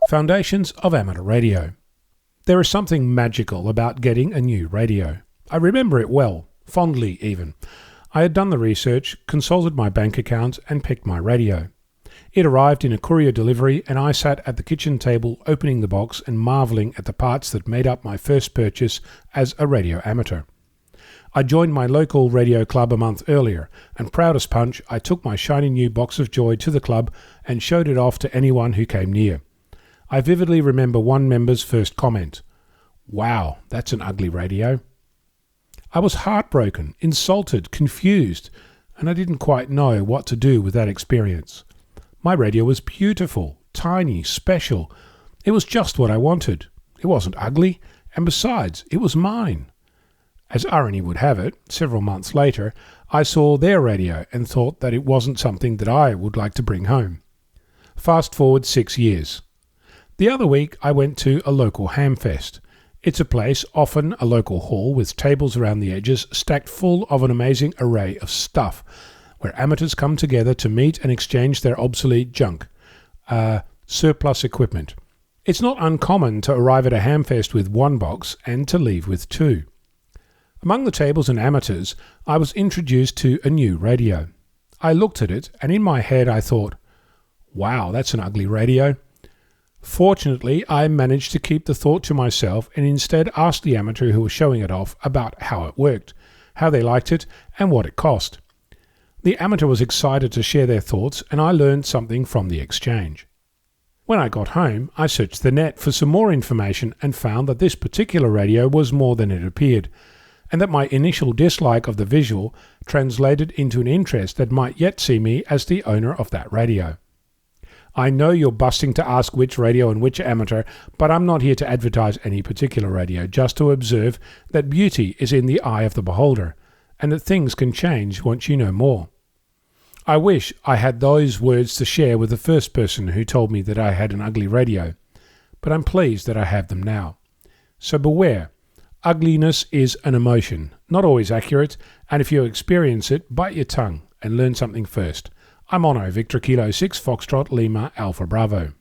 Foundations of Amateur Radio. There is something magical about getting a new radio. I remember it well, fondly even. I had done the research, consulted my bank account, and picked my radio. It arrived in a courier delivery, and I sat at the kitchen table opening the box and marvelling at the parts that made up my first purchase as a radio amateur. I joined my local radio club a month earlier, and proud as punch, I took my shiny new box of joy to the club and showed it off to anyone who came near. I vividly remember one member's first comment. "Wow, that's an ugly radio." I was heartbroken, insulted, confused, and I didn't quite know what to do with that experience. My radio was beautiful, tiny, special. It was just what I wanted. It wasn't ugly, and besides, it was mine. As irony would have it, several months later, I saw their radio and thought that it wasn't something that I would like to bring home. Fast forward 6 years. The other week I went to a local hamfest. It's a place, often a local hall, with tables around the edges stacked full of an amazing array of stuff, where amateurs come together to meet and exchange their obsolete junk, surplus equipment. It's not uncommon to arrive at a hamfest with one box and to leave with two. Among the tables and amateurs, I was introduced to a new radio. I looked at it, and in my head I thought, "Wow, that's an ugly radio." Fortunately, I managed to keep the thought to myself and instead asked the amateur who was showing it off about how it worked, how they liked it, and what it cost. The amateur was excited to share their thoughts, and I learned something from the exchange. When I got home, I searched the net for some more information and found that this particular radio was more than it appeared, and that my initial dislike of the visual translated into an interest that might yet see me as the owner of that radio. I know you're busting to ask which radio and which amateur, but I'm not here to advertise any particular radio, just to observe that beauty is in the eye of the beholder, and that things can change once you know more. I wish I had those words to share with the first person who told me that I had an ugly radio, but I'm pleased that I have them now. So beware. Ugliness is an emotion, not always accurate, and if you experience it, bite your tongue and learn something first. I'm Ono, Victor Kilo 6 Foxtrot Lima Alpha Bravo.